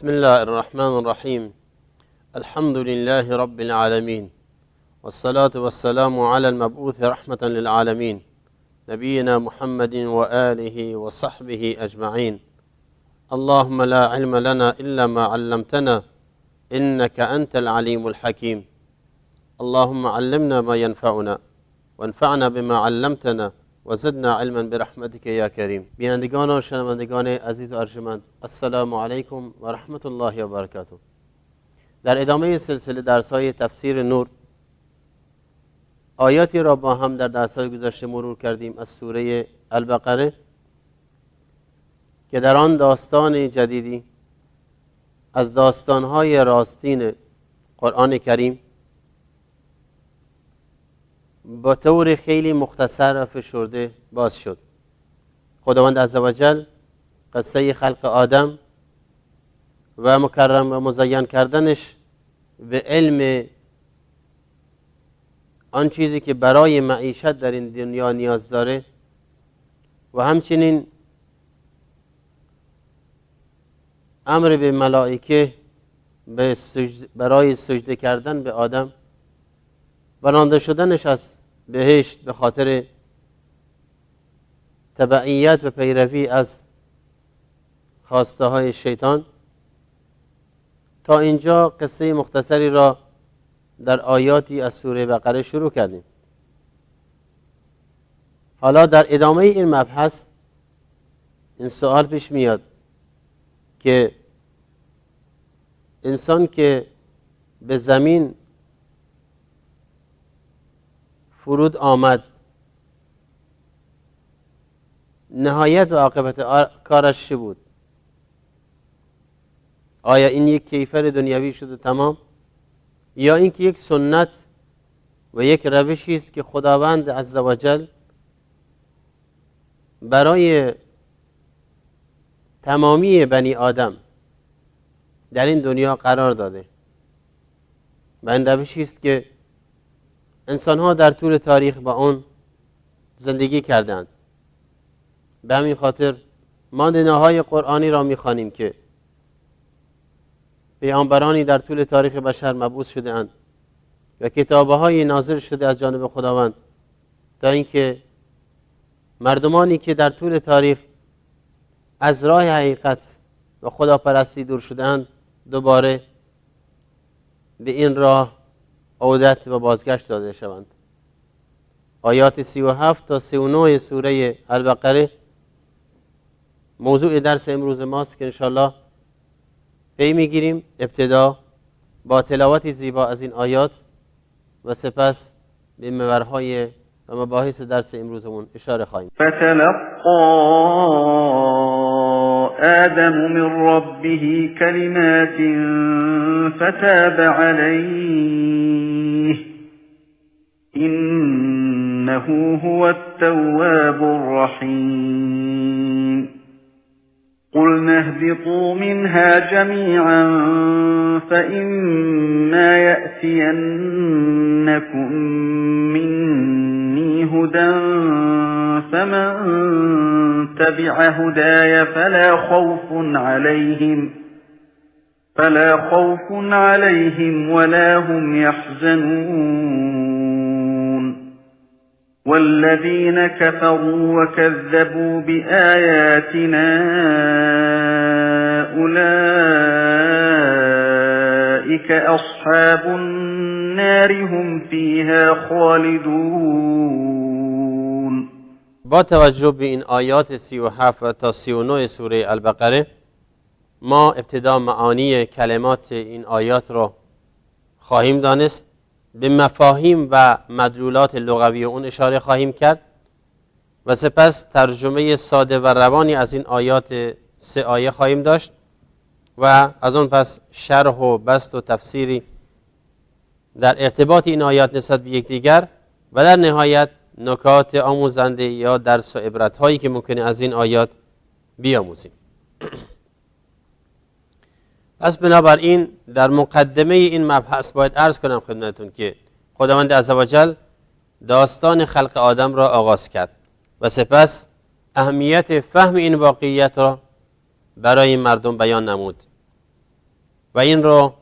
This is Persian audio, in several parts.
بسم الله الرحمن الرحيم الحمد لله رب العالمين والصلاة والسلام على المبعوث رحمة للعالمين نبينا محمد وآله وصحبه أجمعين اللهم لا علم لنا إلا ما علمتنا إنك أنت العليم الحكيم اللهم علمنا ما ينفعنا وانفعنا بما علمتنا وزدنا علما برحمتك یا کریم. بینندگان و شنوندگان عزیز و ارجمند، السلام علیکم و رحمت الله و برکاته. در ادامه سلسله درس‌های تفسیر نور آیاتی را با هم در درس‌های گذشته مرور کردیم از سوره البقره که در آن داستان جدیدی از داستان‌های راستین قرآن کریم با طور خیلی مختصر و فشرده باز شد. خداوند عزوجل قصه خلق آدم و مکرم و مزین کردنش به علم آن چیزی که برای معیشت در این دنیا نیاز داره و همچنین امر به ملائکه برای سجده کردن به آدم و رانده شدنش از بهشت به خاطر تبعیت و پیروی از خواسته های شیطان. تا اینجا قصه مختصری را در آیاتی از سوره بقره شروع کردیم. حالا در ادامه این مبحث این سوال پیش میاد که انسان که به زمین فرود آمد نهایت و عاقبت کارش چه بود؟ آیا این یک کیفر دنیوی شده تمام، یا اینکه یک سنت و یک روشی است که خداوند عزوجل برای تمامی بنی آدم در این دنیا قرار داده و این روشی است که انسان ها در طول تاریخ با اون زندگی کردند. به همین خاطر ما نههای قرآنی را میخوانیم که پیامبرانی در طول تاریخ بشر مبعوث شده اند و کتاب‌های نازل شده از جانب خداوند تا اینکه مردمانی که در طول تاریخ از راه حقیقت و خداپرستی دور شده‌اند دوباره به این راه عودت و بازگشت داده شوند. آیات 37 تا 39 سوره البقره موضوع درس امروز ماست که انشاءالله پی میگیریم. ابتدا با تلاوت زیبا از این آیات و سپس به محورهای و مباحث درس امروزمون اشاره خواهیم. فتلقى آدم من ربه كلمات فتاب عليه إنه هو التواب الرحيم قلنا اهبطوا منها جميعا فإما يأتينكم مني هدى فمن تبع هداي فلا خوف عليهم ولا هم يحزنون والذين كفروا وكذبوا بآياتنا أولئك أصحاب النار هم فيها خالدون. با توجه به این آیات 37 تا 39 سوره البقره ما ابتدا معانی کلمات این آیات را خواهیم دانست، به مفاهیم و مدلولات لغوی اون اشاره خواهیم کرد و سپس ترجمه ساده و روانی از این آیات 3 آیه خواهیم داشت و از اون پس شرح و بسط و تفسیری در ارتباط این آیات نسبت به یکدیگر و در نهایت نکات آموزنده یا درس و عبرت هایی که ممکنه از این آیات بیاموزیم. پس بنابراین در مقدمه این مبحث باید عرض کنم خدمتتون که خداوند عزوجل داستان خلق آدم را آغاز کرد و سپس اهمیت فهم این واقعیت را برای مردم بیان نمود و این رو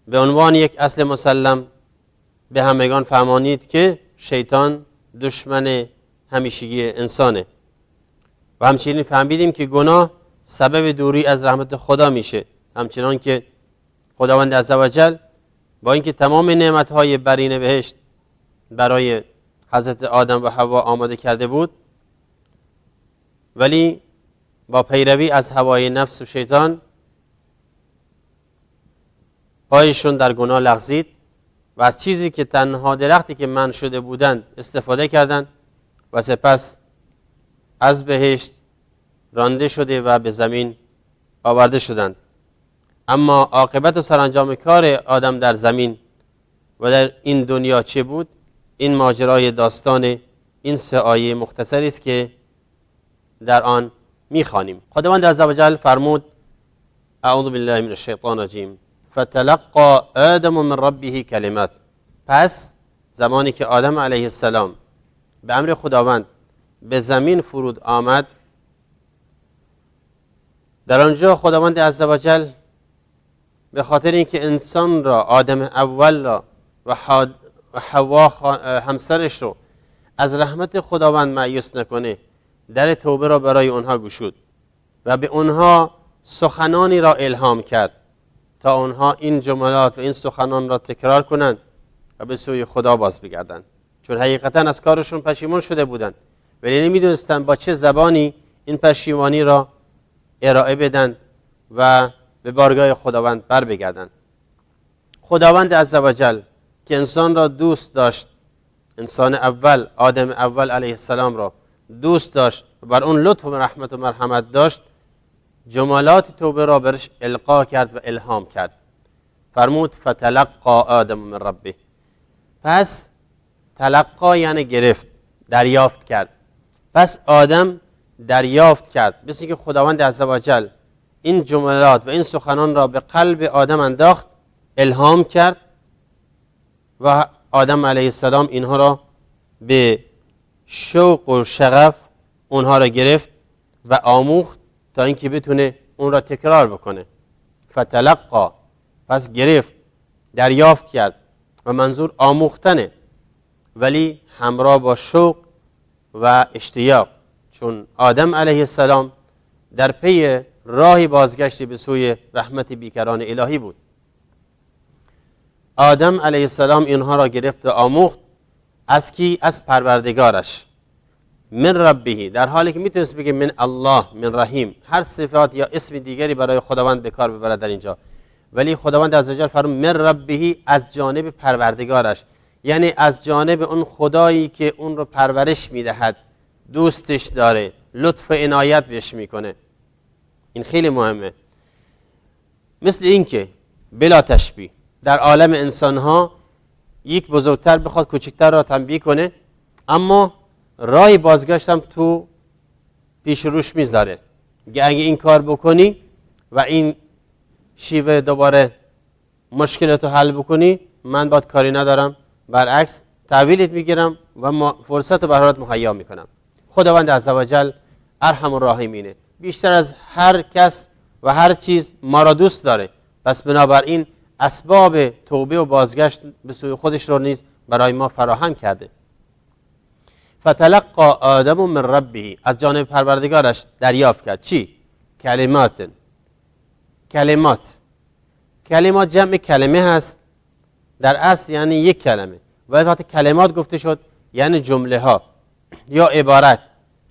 به عنوان یک اصل مسلم به همگان فهمانید که شیطان دشمن همیشگی انسانه و همچنین فهمیدیم که گناه سبب دوری از رحمت خدا میشه، همچنان که خداوند عزوجل با اینکه تمام نعمتهای برین بهشت برای حضرت آدم و حوا آماده کرده بود، ولی با پیروی از هوای نفس و شیطان پایشون در گناه لغزید و از چیزی که تنها درختی که منع شده بودند استفاده کردند و سپس از بهشت رانده شده و به زمین آورده شدند. اما عاقبت و سرانجام کار آدم در زمین و در این دنیا چه بود؟ این ماجرای داستان این 3 آیه مختصری است که در آن میخوانیم. خداوند عزوجل فرمود: اعوذ بالله من الشیطان الرجیم فتلقى آدم من ربه کلمات. پس زمانی که آدم علیه السلام به امر خداوند به زمین فرود آمد، در آنجا خداوند عزوجل به خاطر اینکه انسان را، آدم اول را و حوا همسرش رو از رحمت خداوند مایوس نکنه، در توبه را برای اونها گشود و به اونها سخنانی را الهام کرد تا اونها این جملات و این سخنان را تکرار کنند و به سوی خدا باز بگردند، چون حقیقتا از کارشون پشیمون شده بودند ولی نمیدونستند با چه زبانی این پشیمانی را ارائه بدن و به بارگاه خداوند بر بگردند. خداوند عزوجل که انسان را دوست داشت، انسان اول، آدم اول علیه السلام را دوست داشت و بر اون لطف و رحمت و مرحمت داشت، جملات توبه را برش القا کرد و الهام کرد. فرمود: فتلقى آدم من ربه. پس تلقا یعنی گرفت، دریافت کرد. پس آدم دریافت کرد، مثل اینکه خداوند عزوجل این جملات و این سخنان را به قلب آدم انداخت، الهام کرد و آدم علیه السلام اینها را به شوق و شغف اونها را گرفت و آموخت تا اینکه بتونه اون را تکرار بکنه. فتلقا، پس گرفت، دریافت کرد و منظور آموختنه، ولی همراه با شوق و اشتیاق، چون آدم علیه السلام در پی راهی بازگشتی به سوی رحمت بیکران الهی بود. آدم علیه السلام اینها را گرفت و آموخت از کی؟ از پروردگارش. من ربه، در حالی که میتونست بگه من الله، من رحیم، هر صفات یا اسم دیگری برای خداوند به کار ببرد در اینجا، ولی خداوند عزوجل فرمود من ربه، از جانب پروردگارش، یعنی از جانب اون خدایی که اون رو پرورش میدهد، دوستش داره، لطف و عنایت بهش میکنه. این خیلی مهمه. مثل اینکه بلا تشبیه در عالم انسانها یک بزرگتر بخواد کوچکتر را تنبیه کنه، اما راه بازگشتم تو پیش روش میذاره. اگه این کار بکنی و این شیوه دوباره مشکلتو حل بکنی، من باید کاری ندارم، برعکس تحویلت میگیرم و فرصت رو برات مهیا میکنم. خداوند عزوجل ارحم الراحمینه، بیشتر از هر کس و هر چیز ما را دوست داره، پس بنابراین اسباب توبه و بازگشت به سوی خودش رو نیز برای ما فراهم کرده. فتلقى آدم من ربه، از جانب پروردگارش دریافت کرد. چی؟ کلمات. کلمات جمع کلمه هست، در اصل یعنی یک کلمه، و وقتی کلمات گفته شد یعنی جمله ها یا عبارت،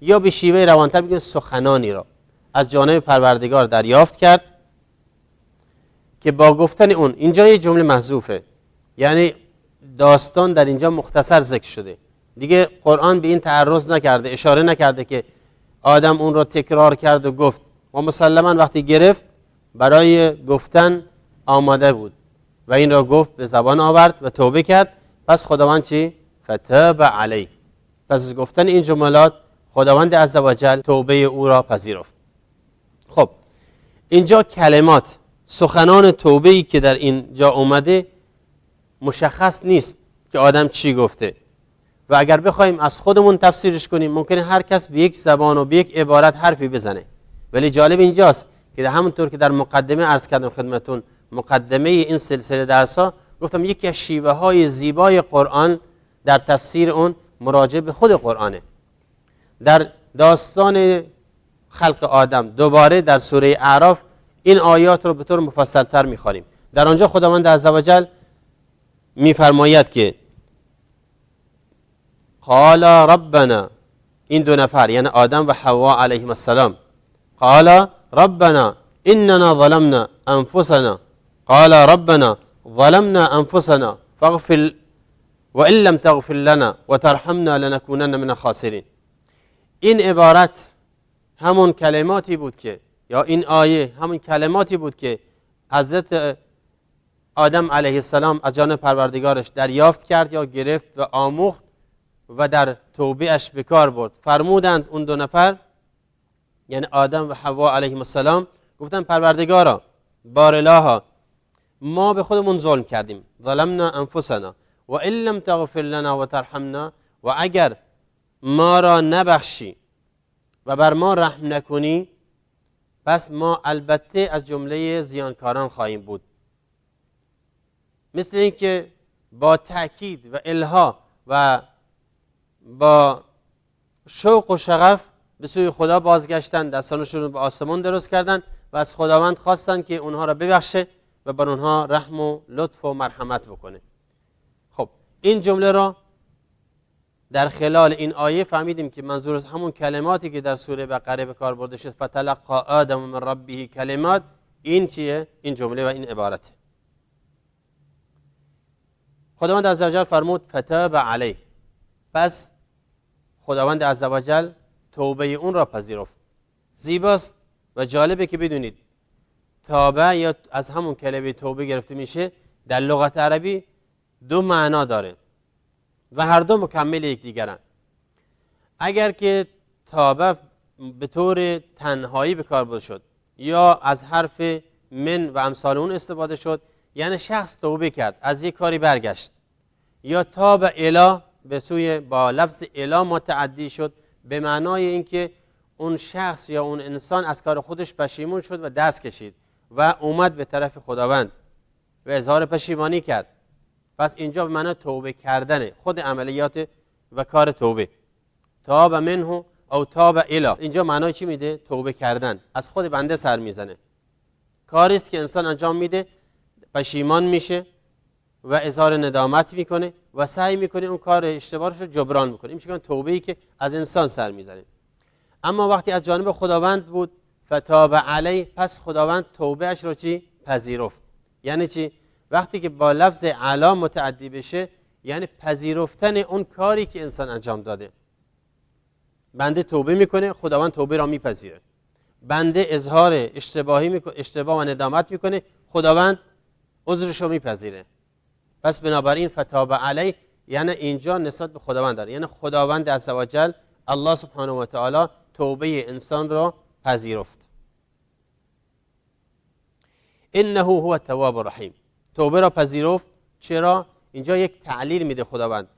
یا به شیوه روانتر بگیم سخنانی را از جانب پروردگار دریافت کرد که با گفتن اون، اینجا یه جمله محذوفه، یعنی داستان در اینجا مختصر ذکر شده، دیگه قرآن به این تعرض نکرده، اشاره نکرده که آدم اون را تکرار کرد و گفت، و مسلما وقتی گرفت برای گفتن آماده بود و این را گفت، به زبان آورد و توبه کرد. پس خداوند چی؟ فتاب علیه، پس از گفتن این جملات خداوند عزوجل توبه او را پذیرفت. خب اینجا کلمات، سخنان توبه‌ای که در این جا اومده مشخص نیست که آدم چی گفته، و اگر بخوایم از خودمون تفسیرش کنیم ممکنه هر کس به یک زبان و به یک عبارت حرفی بزنه، ولی جالب اینجاست که همونطور که در مقدمه عرض کردم خدمتون، مقدمه این سلسله درس‌ها، گفتم یکی از شیوه های زیبای قرآن در تفسیر اون مراجعه به خود قرآنه. در داستان خلق آدم دوباره در سوره اعراف این آیات رو به طور مفصل‌تر می‌خوانیم. در آنجا خداوند عزوجل می‌فرماید که قال ربنا، این دو نفر یعنی آدم و حوا علیهم السلام، قال ربنا اننا ظلمنا انفسنا، قال ربنا ظلمنا انفسنا فاغفر وان لم تغفر لنا وترحمنا لنكونن من الخاسرین. این عبارت همون کلماتی بود که، یا این آیه همون کلماتی بود که حضرت آدم علیه السلام از جانب پروردگارش دریافت کرد یا گرفت و آموخت و در توبه اش به کار برد. فرمودند اون دو نفر یعنی آدم و حوا علیهم السلام، گفتن پروردگارا، بارالها، ما به خودمون ظلم کردیم، ظلمنا انفسنا و ان لم تغفر لنا و ترحمنا، و اگر ما را نبخشی و بر ما رحم نکنی پس ما البته از جمله زیانکاران خواهیم بود. مثل اینکه با تأکید و الها و با شوق و شغف به سوی خدا بازگشتن، دستانشون رو به آسمان درست کردن و از خداوند خواستن که اونها را ببخشه و بر اونها رحم و لطف و مرحمت بکنه. خب این جمله را در خلال این آیه فهمیدیم که منظور از همون کلماتی که در سوره بقره به کار برده شد، فتلقی آدم من ربه کلمات، این چیه؟ این جمله و این عبارته. خداوند عزوجل فرمود فتاب علیه، پس خداوند عزوجل توبه اون را پذیرفت. زیباست و جالبه که بدونید توبه یا از همون کلمه توبه گرفته میشه، در لغت عربی دو معنا داره و هر دو مکمل یکدیگرن. اگر که توبه به طور تنهایی به کار برده شد یا از حرف من و امثال اون استفاده شد، یعنی شخص توبه کرد، از یک کاری برگشت، یا تاب الی به سوی با لفظ الی متعدی شد به معنای اینکه اون شخص یا اون انسان از کار خودش پشیمون شد و دست کشید و اومد به طرف خداوند و اظهار پشیمانی کرد. پس اینجا به معنی توبه کردنه، خود عملیات و کار توبه. تاب منه او تاب الی، اینجا معنای چی میده؟ توبه کردن، از خود بنده سر میزنه. کاری است که انسان انجام میده، پشیمان میشه و اظهار ندامت میکنه و سعی میکنه اون کار اشتباهش رو جبران بکنه. این میشه توبه‌ای که از انسان سر میزنه. اما وقتی از جانب خداوند بود، فتاب علی، پس خداوند توبهش رو چی؟ پذیرفت. یعنی چی؟ وقتی که با لفظ علا متعدی بشه یعنی پذیرفتن اون کاری که انسان انجام داده. بنده توبه میکنه، خداوند توبه را میپذیره. بنده اظهار اشتباه و ندامت میکنه، خداوند عذرش رو میپذیره. پس بنابراین فتاب علی یعنی اینجا نسبت به خداوند داره، یعنی خداوند عزوجل الله سبحانه و تعالی توبه انسان را پذیرفت. انه هو التواب الرحیم، توبه را پذیرفت. چرا؟ اینجا یک تعلیل میده خداوند،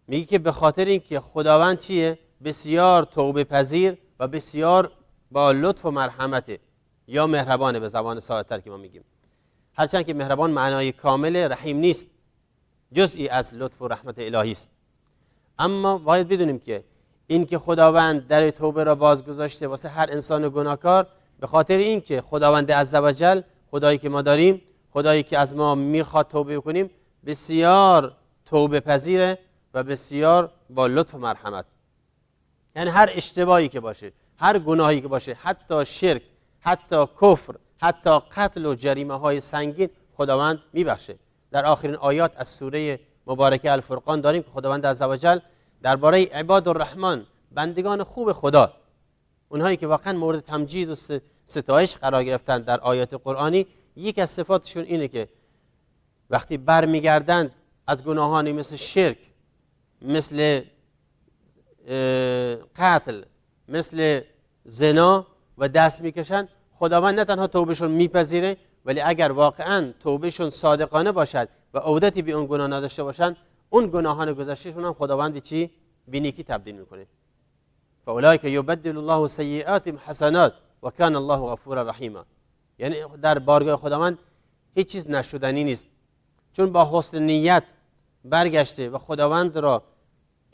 میگه که به خاطر اینکه خداوند چیه؟ بسیار توبه پذیر و بسیار با لطف و مرحمته، یا مهربانه به زبان ساده‌تر که ما میگیم. هرچند که مهربان معنای کامل رحیم نیست، جزئی از لطف و رحمت الهی است. اما باید بدونیم که این که خداوند در توبه را بازگذاشته واسه هر انسان گناهکار، به خاطر این که خداوند عزوجل، خدایی که ما داریم، خدایی که از ما میخواد توبه کنیم، بسیار توبه پذیره و بسیار با لطف و مرحمت. یعنی هر اشتباهی که باشه، هر گناهی که باشه، حتی شرک، حتی کفر، حتی قتل و جریمه های سنگین، خداوند میبخشه. در آخرین آیات از سوره مبارکه الفرقان داریم که خداوند عزوجل درباره عباد الرحمن، بندگان خوب خدا، اونهایی که واقعا مورد تمجید و ستایش قرار گرفتن در آیات قرآنی، یک از صفاتشون اینه که وقتی برمیگردند از گناهانی مثل شرک، مثل قتل، مثل زنا و دست میکشن، خداوند نه تنها توبهشون میپذیره، ولی اگر واقعا توبهشون صادقانه باشد و عودتی به اون گناه نداشته باشن، اون گناهان گذشتهشون هم خداوند به چی؟ به نیکی تبدیل میکنه. فاولئک یبدل الله سیئاتهم حسنات، و کان الله غفورا رحیما. یعنی در بارگاه خداوند هیچ چیز نشدنی نیست، چون با حسن نیت برگشته و خداوند را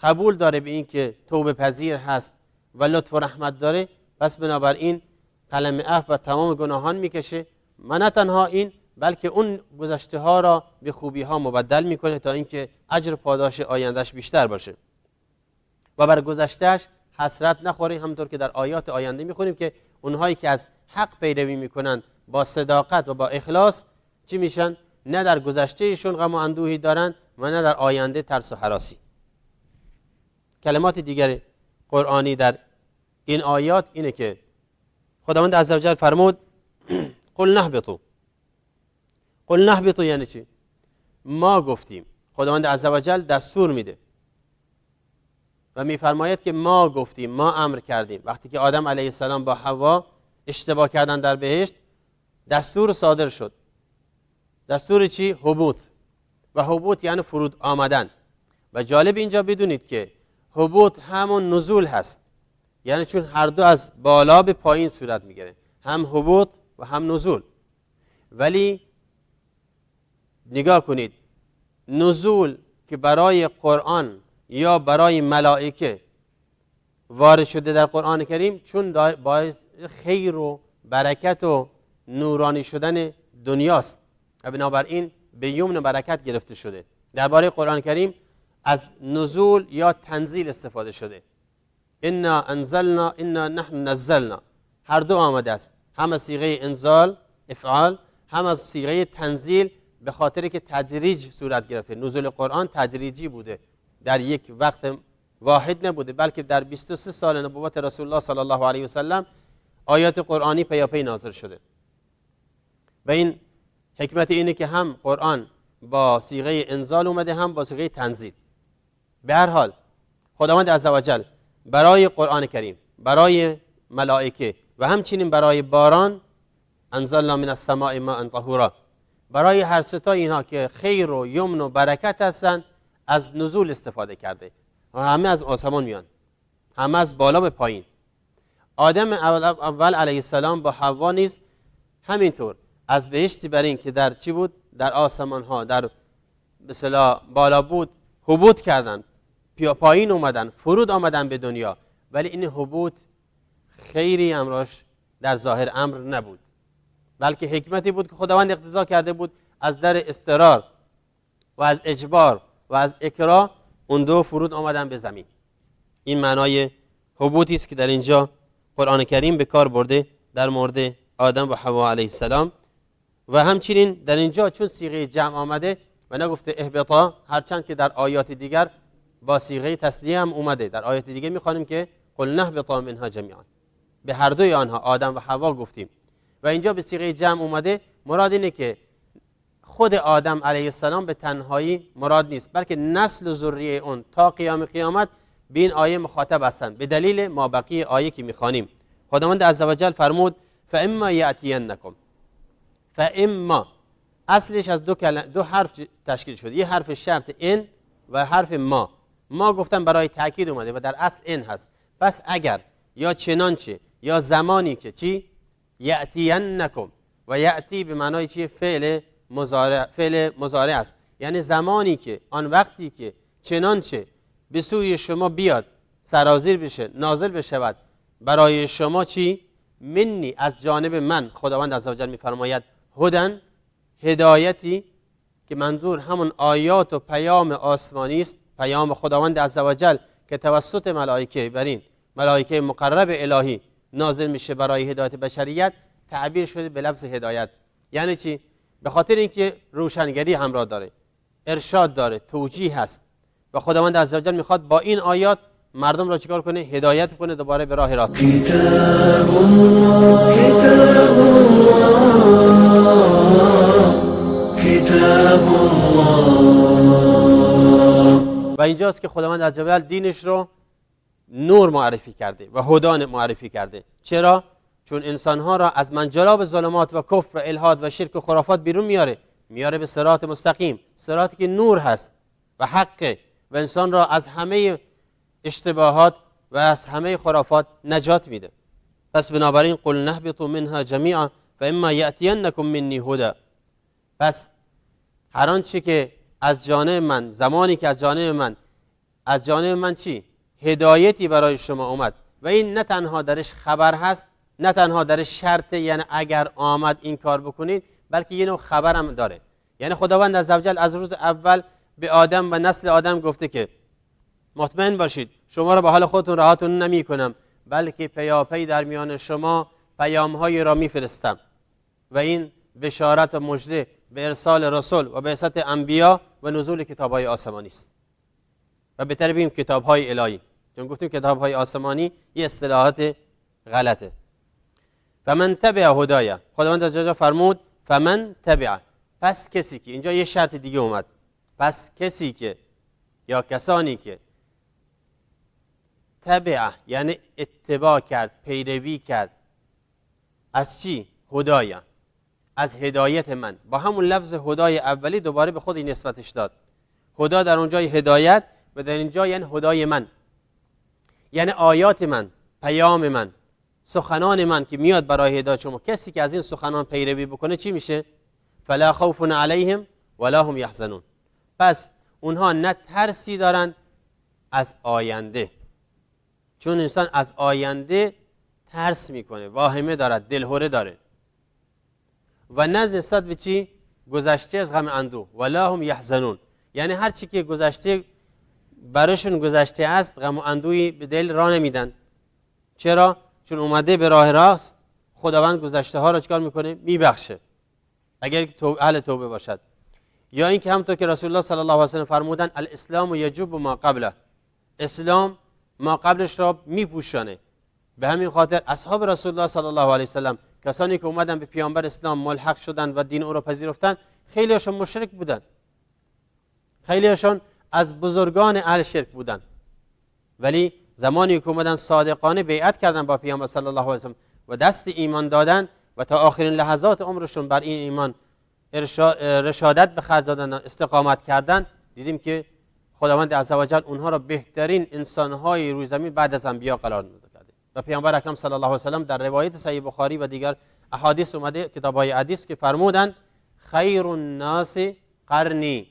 قبول داره به این که توبه پذیر هست و لطف و رحمت داره، پس بنابراین قلم عفو و تمام گناهان میکشه و نه تنها این بلکه اون گذشته ها را به خوبی ها مبدل میکنه تا اینکه اجر و پاداش آیندهش بیشتر باشه و بر گذشتهش حسرت نخوره. همونطور که در آیات آینده میخونیم که اونهایی که از حق پیروی میکنن با صداقت و با اخلاص چی میشن؟ نه در گذشتهشون غم و اندوهی دارن و نه در آینده ترس و هراسی. کلمات دیگر قرآنی در این آیات اینه که خداوند عزوجل فرمود قل نهبطوا. قل نهبطوا یعنی چی؟ ما گفتیم. خداوند عزوجل دستور میده و میفرماید که ما گفتیم، ما امر کردیم. وقتی که آدم علیه السلام با حوا اشتباه کردن در بهشت، دستور صادر شد. دستور چی؟ هبوط. و هبوط یعنی فرود آمدن. و جالب اینجا بدونید که هبوط همون نزول هست، یعنی چون هر دو از بالا به پایین صورت میگیره، هم هبوط و هم نزول. ولی نگاه کنید، نزول که برای قرآن یا برای ملائکه وارد شده در قرآن کریم، چون باعث خیر و برکت و نورانی شدن دنیاست و بنابراین به یمن برکت گرفته شده. درباره قرآن کریم از نزول یا تنزیل استفاده شده. انا انزلنا انا نحن نزلنا، هر دو آمده است، هم از صیغه انزال افعال، هم از صیغه تنزیل، به خاطر که تدریج صورت گرفته. نزول قرآن تدریجی بوده، در یک وقت واحد نبوده، بلکه در 23 سال نبوت رسول الله صلی الله علیه و سلم آیات قرآنی پیاپی نازل شده. و این حکمت اینه که هم قرآن با صیغه انزال اومده، هم با صیغه تنزیل. به هر حال خداوند عزوجل برای قرآن کریم، برای ملائکه و همچنین برای باران، انزلنا من السماء ماء طهورا، برای هر ستا اینها که خیر و یمن و برکت هستن، از نزول استفاده کرده و همه از آسمان میان، همه از بالا به پایین. آدم اول علیه السلام با حوا نیز همینطور از بهشتی بر این که در چی بود؟ در آسمان ها، در مثلا بالا بود، هبوط کردن، پایین اومدن، فرود آمدن به دنیا. ولی این هبوط خیری امراش در ظاهر امر نبود، بلکه حکمتی بود که خداوند اقتضا کرده بود از در اضطرار و از اجبار و از اکراه اون دو فرود آمدن به زمین. این معنای هبوطی است که در اینجا قرآن کریم به کار برده در مورد آدم و حوا علیه السلام. و همچنین در اینجا چون صیغه جمع آمده و نگفته اهبطا، هرچند که در آیات دیگر با صیغه تسنیه هم اومده. در آیات دیگه میخوانیم که قل نهبطا منها جمیعا، به هر دوی آنها آدم و حوا گفتیم. و اینجا به صیغه جمع اومده، مراد اینه که خود آدم علیه السلام به تنهایی مراد نیست، بلکه نسل و ذریه اون تا قیام قیامت به این آیه مخاطب هستند، به دلیل مابقی آیه که میخوانیم. خداوند عزوجل فرمود فاما یاتینکم. فاما اصلش از دو حرف تشکیل شده، یه حرف شرط ان و حرف ما. ما گفتن برای تاکید اومده و در اصل ان هست. پس اگر یا چنانچه یا زمانی که چی؟ یاتینکم. و یاتی به معنای چیه؟ فعل مضارع است، یعنی زمانی که، آن وقتی که، چنانچه به سوی شما بیاد، سرازیر بشه، نازل بشود برای شما چی؟ منی، از جانب من. خداوند عزوجل میفرماید هدن، هدایتی، که منظور همون آیات و پیام آسمانی است، پیام خداوند عزوجل که توسط ملائکه برین ملائکه مقرب الهی نازل میشه برای هدایت بشریت، تعبیر شده به لفظ هدایت. یعنی چی؟ به خاطر اینکه روشنگری همراه داره، ارشاد داره، توجیه هست و خداوند عزوجل میخواد با این آیات مردم را چیکار کنه؟ هدایت کنه دوباره به راه راست. کتاب الله کتاب الله. و اینجاست که خداوند عزوجل دینش رو نور معرفی کرده و هدان معرفی کرده. چرا؟ چون انسانها را از منجلاب ظلمات و کفر و الحاد و شرک و خرافات بیرون میاره به صراط مستقیم، صراطی که نور هست و حقه و انسان را از همه اشتباهات و از همه خرافات نجات میده. پس بنابراین قل نهبطوا منها جمیعا فاما یأتینکم منی هدی. پس هر آنچه که از جانب من، زمانی که از جانب من چی؟ هدایتی برای شما اومد و این نه تنها درش خبر هست، نه تنها درش شرطه، یعنی اگر آمد این کار بکنید، بلکه یه نوع خبر هم داره. یعنی خداوند عزوجل از روز اول به آدم و نسل آدم گفته که مطمئن باشید شما را به حال خودتون رهاتون نمی کنم، بلکه پیاپی در میان شما پیام‌های را میفرستم و این بشارت و مژده به ارسال رسول و بعثت انبیا و نزول کتاب‌های آسمانی است. و بهتر بگیم کتاب‌های الهی، چون گفتیم کتاب‌های آسمانی یه اصطلاحات غلطه. فمن تبع هدایا، خداوند از جا فرمود فمن تبع، پس کسی که، اینجا یه شرط دیگه اومد، پس کسی که یا کسانی که تبع یعنی اتباع کرد، پیروی کرد از چی؟ هدایا، از هدایت من. با همون لفظ هدای اولی دوباره به خود این نسبتش داد. هدا در اونجای هدایت و در اینجا یعنی هدای من، یعنی آیات من، پیام من، سخنان من که میاد برای هدایت شما. کسی که از این سخنان پیروی بکنه چی میشه؟ فلا خوف علیهم ولا هم یحزنون. پس اونها نه ترسی دارن از آینده، چون انسان از آینده ترس میکنه، واهمه دارد، دلهره داره، و نه نسبت به چی؟ گذشته از غم اندوه. ولا هم یحزنون، یعنی هر چی که گذشته براشون گذشته است، غم و اندوهی به دل راه نمیدن. چرا؟ چون اومده به راه راست. خداوند گذشته ها را چیکار میکنه؟ میبخشه اگر اهل توبه باشد. یا اینکه همونطور که رسول الله صلی الله علیه و سلم فرمودن الاسلام یجب ما قبله، اسلام ما قبلش را میپوشانه. به همین خاطر اصحاب رسول الله صلی الله علیه و سلم، کسانی که اومدن به پیامبر اسلام ملحق شدن و دین او را پذیرفتن، خیلیشون مشرک بودن، خیلیشون از بزرگان اهل شرک بودن، ولی زمانی که اومدن صادقانه بیعت کردن با پیامبر صلی الله علیه و سلم و دست ایمان دادن و تا آخرین لحظات عمرشون بر این ایمان رشادت به خرج دادن، استقامت کردن، دیدیم که خداوند عزوجل اونها را بهترین انسان‌های روی زمین بعد از انبیا قرار داده و پیامبر اکرم صلی الله علیه و سلم در روایت صحیح بخاری و دیگر احادیث اومده، کتاب‌های حدیث، که فرمودند خیر الناس قرنی،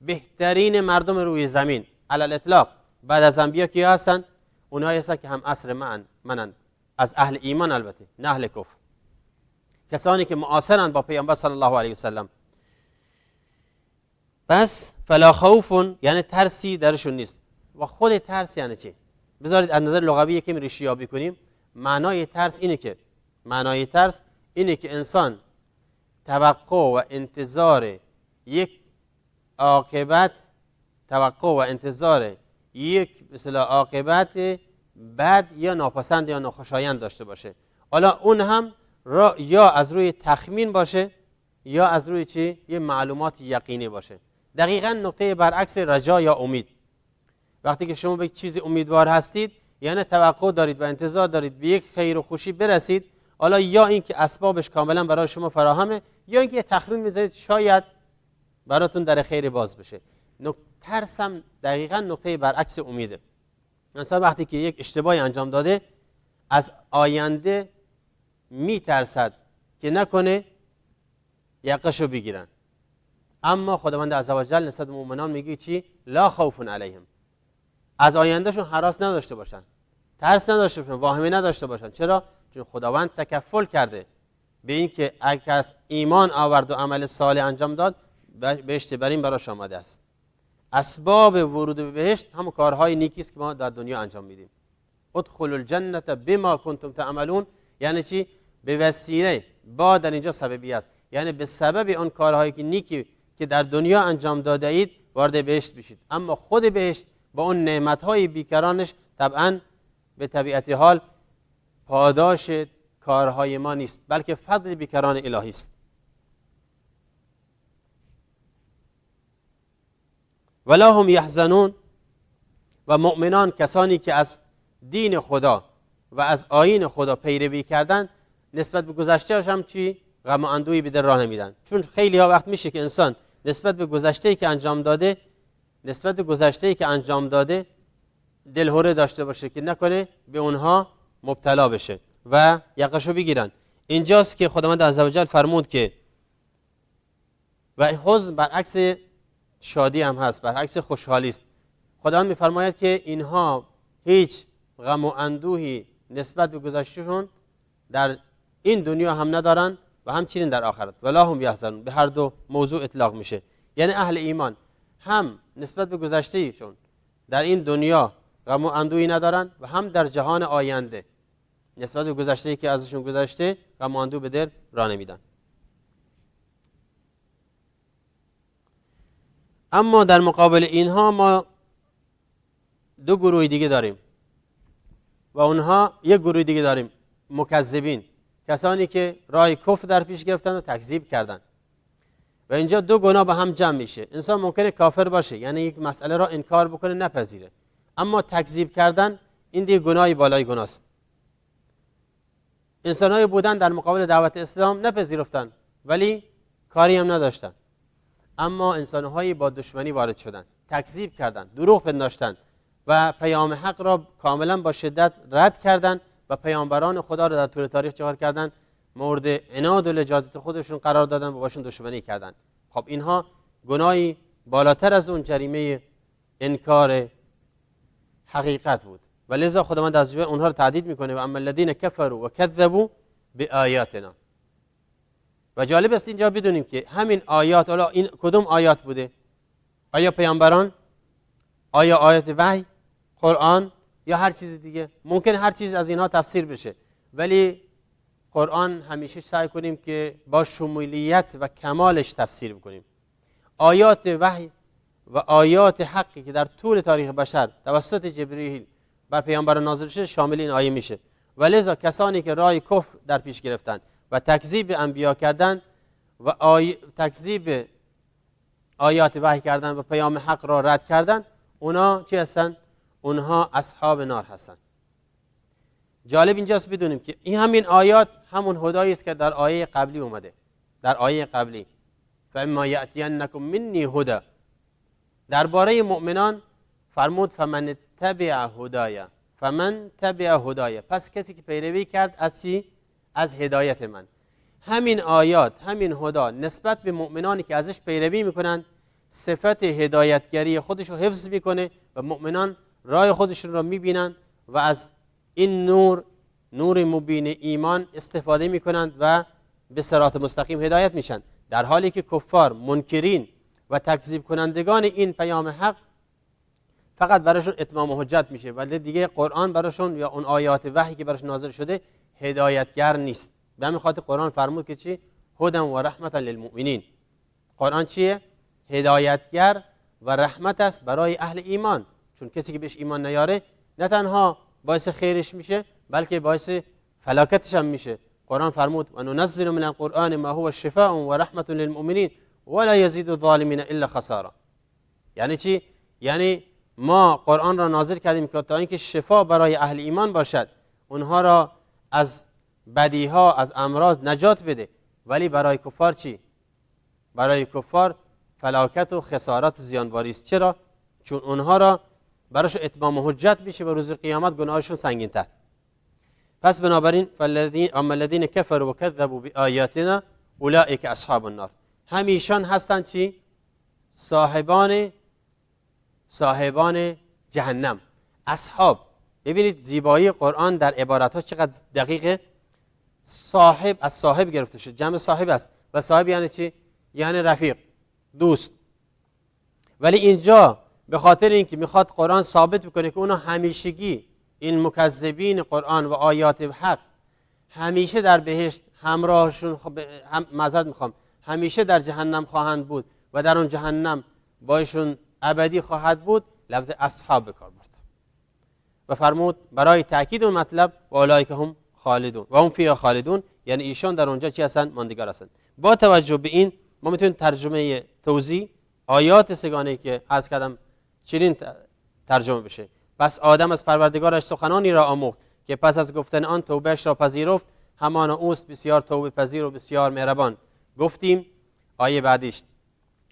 بهترین مردم روی زمین علی الاطلاق بعد از انبیا کیا هستند؟ اونایی هستند که هم عصر منند، از اهل ایمان، البته نه اهل کفر، کسانی که معاصرند با پیامبر صلی الله علیه و سلم. پس فلا خوف یعنی ترسی درشون نیست. و خود ترس یعنی چی؟ بذارید از نظر لغوی یکم ریشه یابی کنیم. معنای ترس اینه که انسان توقع و انتظار یک عاقبت، مثلا عاقبت بد یا ناپسند یا ناخوشایند داشته باشه. حالا اون هم یا از روی تخمین باشه یا از روی چی؟ یه معلومات یقینی باشه. دقیقاً نقطه برعکس رجا یا امید. وقتی که شما به چیزی امیدوار هستید، یعنی توقع دارید و انتظار دارید به یک خیر و خوشی برسید، حالا یا اینکه اسبابش کاملا برای شما فراهمه، یا اینکه تخمین میذارید شاید براتون در خیر باز بشه. ترس هم دقیقاً نقطه برعکس امیده. انسان وقتی که یک اشتباهی انجام داده، از آینده میترسد که نکنه یقشو بگیرن. اما خداوند عزوجل نسبت به مؤمنان میگه چی؟ لا خوف علیهم، از آیندهشون هراس نداشته باشن، ترس نداشته باشن، واهمه نداشته باشن. چرا؟ چون خداوند تکفل کرده به این که اگر کس ایمان آورد و عمل صالح انجام داد، بهشت برین براش آمده است. اسباب ورود به بهشت همون کارهای نیکی است که ما در دنیا انجام میدیم. ادخلوا الجنة بما کنتم تعملون، یعنی چی؟ به وسیله، با در اینجا سببی است، یعنی به سبب اون کارهایی که نیکی که در دنیا انجام داده اید وارد بهشت بشید. اما خود بهشت با اون نعمت‌های بیکرانش طبعاً به طبیعت حال پاداش کارهای ما نیست، بلکه فضل بیکران الهی است. ولا هم یحزنون، و مؤمنان کسانی که از دین خدا و از آیین خدا پیروی کردن، نسبت به گذشته‌اش هم چی؟ غم و اندوهی به دل راه نمیدن. چون خیلی ها وقت میشه که انسان نسبت به گذشته‌ای که انجام داده دلهره داشته باشه که نکنه به اونها مبتلا بشه، و یقشو بگیرن. اینجاست که خداوند عزوجل فرمود که و حزن برعکس شادی هم هست، برعکس خوشحالی است. خداوند میفرماید که اینها هیچ غم و اندوهی نسبت به گذشتهشون در این دنیا هم ندارن و همچنین در آخرت. ولا هم یحزنون، به هر دو موضوع اطلاق میشه. یعنی اهل ایمان هم نسبت به گذشتهشون در این دنیا غم و اندوهی ندارن و هم در جهان آینده نسبت به گذشته‌ای که ازشون گذشته غم و اندوه به دل را نمیدن. اما در مقابل اینها ما دو گروه دیگه داریم و اونها یک گروه دیگه داریم، مکذبین، کسانی که راه کفر در پیش گرفتن و تکذیب کردن. و اینجا دو گناه با هم جمع میشه. انسان ممکنه کافر باشه، یعنی یک مسئله را انکار بکنه، نپذیره، اما تکذیب کردن این دیگه گناهی بالای گناست. انسان‌های بودن در مقابل دعوت اسلام نپذیرفتن ولی کاری هم نداشتن، اما انسان‌هایی با دشمنی وارد شدن، تکذیب کردن، دروغ پنداشتن و پیام حق را کاملا با شدت رد کردن و پیامبران خدا را در طول تاریخ چهار کردن، مورد عناد و لجاجت خودشون قرار دادن و باشون دشمنی کردن. خب اینها گناهی بالاتر از اون جریمه انکار حقیقت بود و لذا خداوند عزوجل اونها رو تهدید میکنه و اما الذین کفروا و کذبوا بآیاتنا. و جالب است اینجا بدونیم که همین آیات، حالا این کدوم آیات بوده؟ آیا پیامبران؟ آیا آیات وحی؟ قرآن؟ یا هر چیز دیگه؟ ممکن هر چیز از اینها تفسیر بشه، ولی قرآن همیشه سعی کنیم که با شمولیت و کمالش تفسیر بکنیم. آیات وحی و آیات حقی که در طول تاریخ بشر توسط جبرئیل بر پیامبر نازل شده شامل این آیه میشه. و لذا کسانی که راه کفر در پیش گرفتن و تکذیب انبیا کردن و تکذیب آیات وحی کردن و پیام حق را رد کردن، اونا چی هستن؟ اونها اصحاب نار هستن. جالب اینجاست بدونیم که این همین آیات همون هدایی است که در آیه قبلی اومده. در آیه قبلی فاما یأتینکم منی هدی، درباره مؤمنان فرمود فمن تبع هدایا، فمن تبع هدایا، پس کسی که پیروی کرد از چی؟ از هدایت من. همین آیات، همین هدا نسبت به مؤمنانی که ازش پیروی میکنند صفت هدایتگری خودش رو حفظ میکنه و مؤمنان راه خودشون رو میبینند و از این نور مبین ایمان استفاده میکنند و به صراط مستقیم هدایت میشن، در حالی که کفار، منکرین و تکذیب کنندگان این پیام حق فقط براشون اتمام حجت میشه ولی دیگه قرآن براشون یا اون آیات وحی که براشون نازل شده هدایتگر نیست. به همین خاطر قرآن فرمود که چی؟ هدی و رحمت للمؤمنین. قرآن چیه؟ هدایتگر و رحمت است برای اهل ایمان، چون کسی که بهش ایمان نیاره نه تنها باعث خیرش میشه بلکه باعث فلاکتش هم میشه. قرآن فرمود و ننزل من القرآن ما هو شفاء و رحمت للمؤمنین ولا یزید الظالمین الا خسارا. یعنی چی؟ یعنی ما قرآن را نازل کردیم که تا اینکه شفا برای اهل ایمان باشد، اونها را از بدیها، از امراض نجات بده، ولی برای کفار چی؟ برای کفار فلاکت و خسارت و زیانباری است. چرا؟ چون اونها را براش اتمام حجت میشه و روز قیامت گناهشون سنگین تر. پس بنابراین اما الذین کفروا و کذبوا بآیاتنا اولئک اصحاب النار، همیشان هستند چی؟ صاحبان جهنم. اصحاب، ببینید زیبایی قرآن در عبارت‌ها چقدر دقیقه. صاحب از صاحب گرفته شد، جمع صاحب است و صاحب یعنی چی؟ یعنی رفیق، دوست. ولی اینجا به خاطر اینکه میخواد قرآن ثابت بکنه که اونا همیشگی، این مکذبین قرآن و آیات حق همیشه در بهشت همراهشون، معذرت میخوام، همیشه در جهنم خواهند بود و در اون جهنم باشون ابدی خواهد بود، لفظ اصحاب به کار برد و فرمود برای تاکید اون مطلب و اولئک هم خالدون و هم فیها خالدون، یعنی ایشان در اونجا چی هستن؟ ماندگار هستند. با توجه به این ما میتونیم ترجمه توضیح آیات سگانه‌ای که عرض کردم چنین ترجمه بشه: پس آدم از پروردگارش سخنانی را آموخت که پس از گفتن آن توبهش را پذیرفت، همان اوست بسیار توبه پذیر و بسیار مهربان. گفتیم آیه بعدیش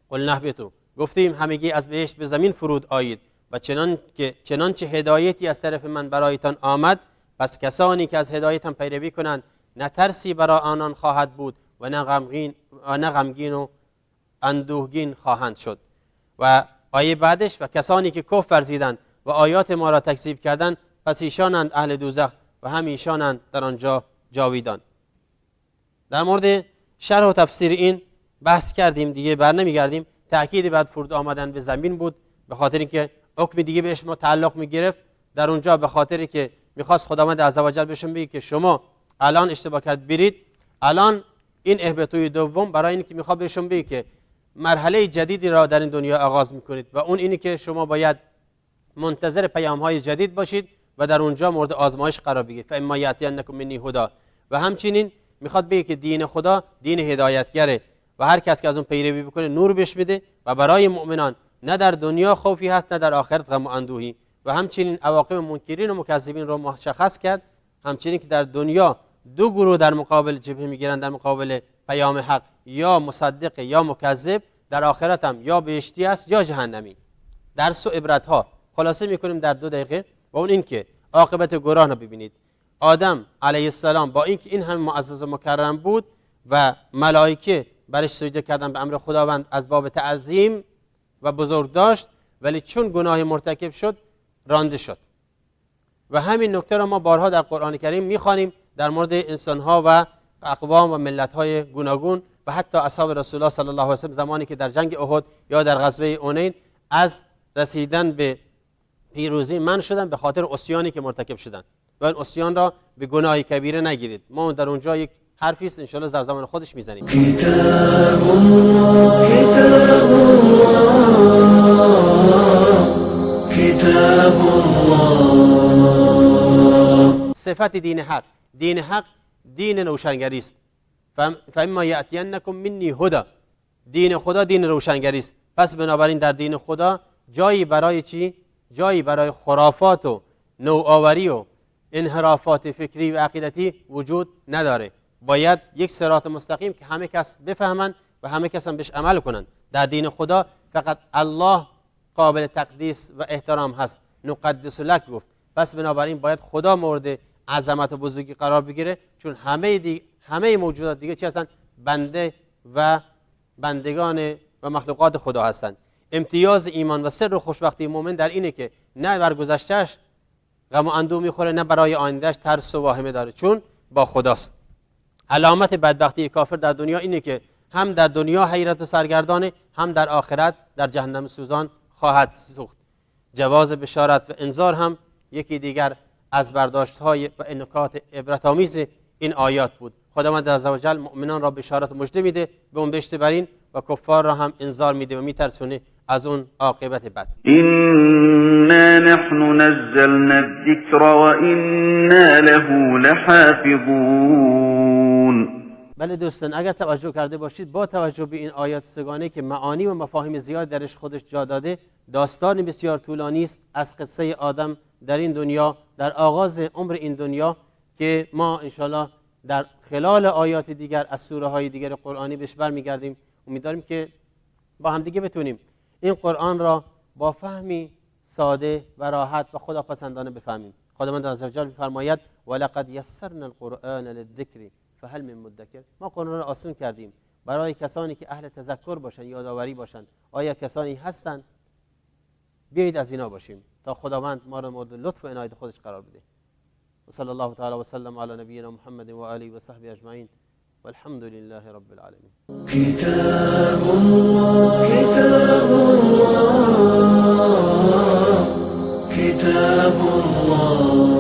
قل نهبطوا، گفتیم همگی از بهشت به زمین فرود آیید و چنانچه هدایتی از طرف من برایتان آمد پس کسانی که از هدایتم پیروی کنند نه ترسی برای آنان خواهد بود و نه غمگین و اندوهگین خواهند شد. و آیه بعدش و کسانی که کفر ورزیدند و آیات ما را تکذیب کردند پس ایشانند اهل دوزخ و هم ایشانند در آنجا جاویدان. در مورد شرح و تفسیر این بحث کردیم، دیگه بر نمیگردیم. تأکید بعد فرود آمدن به زمین بود، به خاطر اینکه حکم دیگه بهش ما تعلق میگرفت در اونجا، به خاطر که میخواست خداوند عزوجل بهشون بگه که شما الان اشتباه کرد برید. الان این اهباطوی دوم برای اینکه میخواد بهشون بگه که مرحله جدیدی را در این دنیا آغاز میکنید و اون اینی که شما باید منتظر پیام‌های جدید باشید و در اونجا مورد آزمایش قرار بگیرید. فاما یاتینکم منی هدا. و همچنین میخواد بگه که دین خدا دین هدایتگره و هر کس که از اون پیروی بکنه نور بهش میده و برای مؤمنان نه در دنیا خوفی هست نه در آخرت غم و اندوهی. و همچنین عواقب منکرین و مکذبین رو مشخص کرد. همچنین که در دنیا دو گروه در مقابل جبهه میگیرن در مقابل پیام حق، یا مصدق یا مکذب. در آخرت هم یا بهشتی است یا جهنمی. درس و عبرت ها خلاصه میکنیم در 2 دقیقه و اون این که عاقبت گناه رو ببینید. آدم علیه السلام با اینکه این هم معزز و مکرم بود و ملائکه برش سجده کردن به امر خداوند از باب تعظیم و بزرگ داشت، ولی چون گناه مرتکب شد رانده شد. و همین نکته را ما بارها در قرآن کریم میخوانیم در مورد انسانها و اقوام و ملت‌های گوناگون و حتی اصحاب رسول الله صلی الله علیه و سلم زمانی که در جنگ احد یا در غزوه اونین از رسیدن به پیروزی منع شدن به خاطر عصیانی که مرتکب شدن و این عصیان را به گناه کبیره نگیرید. ما در اونجا یک حرفی است ان شاء الله در زمان خودش میزنیم. کتاب الله کتاب الله کتاب الله. صفت دین حق، دین حق دین روشنگری است. فاما یاتینکم منی هدا. دین خدا دین روشنگری است. پس بنابراین در دین خدا جایی برای چی؟ جایی برای خرافات و نوآوری و انحرافات فکری و عقیدتی وجود نداره. باید یک صراط مستقیم که همه کس بفهمند و همه کس هم بهش عمل کنند. در دین خدا فقط الله قابل تقدیس و احترام هست. نقدس لک گفت. پس بنابراین باید خدا مورد عظمت و بزرگی قرار بگیره، چون همه موجودات دیگه چی هستن؟ بنده و بندگان و مخلوقات خدا هستند. امتیاز ایمان و سر و خوشبختی مومن در اینه که نه بر گذشته‌اش غم و اندوه میخوره نه برای آیندهش ترس و واهمه داره، چون با خداست. علامت بدبختی کافر در دنیا اینه که هم در دنیا حیرت و سرگردانه، هم در آخرت در جهنم سوزان خواهد سوخت. جواز بشارت و انذار هم یکی دیگر از برداشت‌های و نکات عبرت‌آمیز این آیات بود. خداوند عزوجل مؤمنان را بشارت و مژده میده به اون بهشت برین و کفار را هم انذار میده و میترسونه از اون عاقبت بد. إنا نحن نزلنا الذكر وإنا له لحافظون. بله دوستان، اگر توجه کرده باشید با توجه به این آیات سگانه که معانی و مفاهیم زیاد درش خودش جا داده، داستان بسیار طولانی است از قصه آدم در این دنیا، در آغاز عمر این دنیا، که ما انشالله در خلال آیات دیگر از سوره های دیگر قرآنی بهش برمیگردیم. امیدواریم که با هم دیگه بتونیم این قرآن را با فهمی ساده و راحت و خداپسندانه بفهمیم. خداوند عزوجل می‌فرماید ولقد یسرنا القرآن للذکر فهل من مدکر. ما قرآن را آسان کردیم برای کسانی که اهل تذکر باشن، یادآوری باشن. آیا کسانی هستند؟ بیایید از اینا باشیم تا خداوند ما را مورد لطف و عنایت خودش قرار بده. و صلی الله تعالی و سلم علی نبینا محمد و آله و صحبه اجمعین والحمد لله رب العالمین. کتاب الله کتاب الله کتاب الله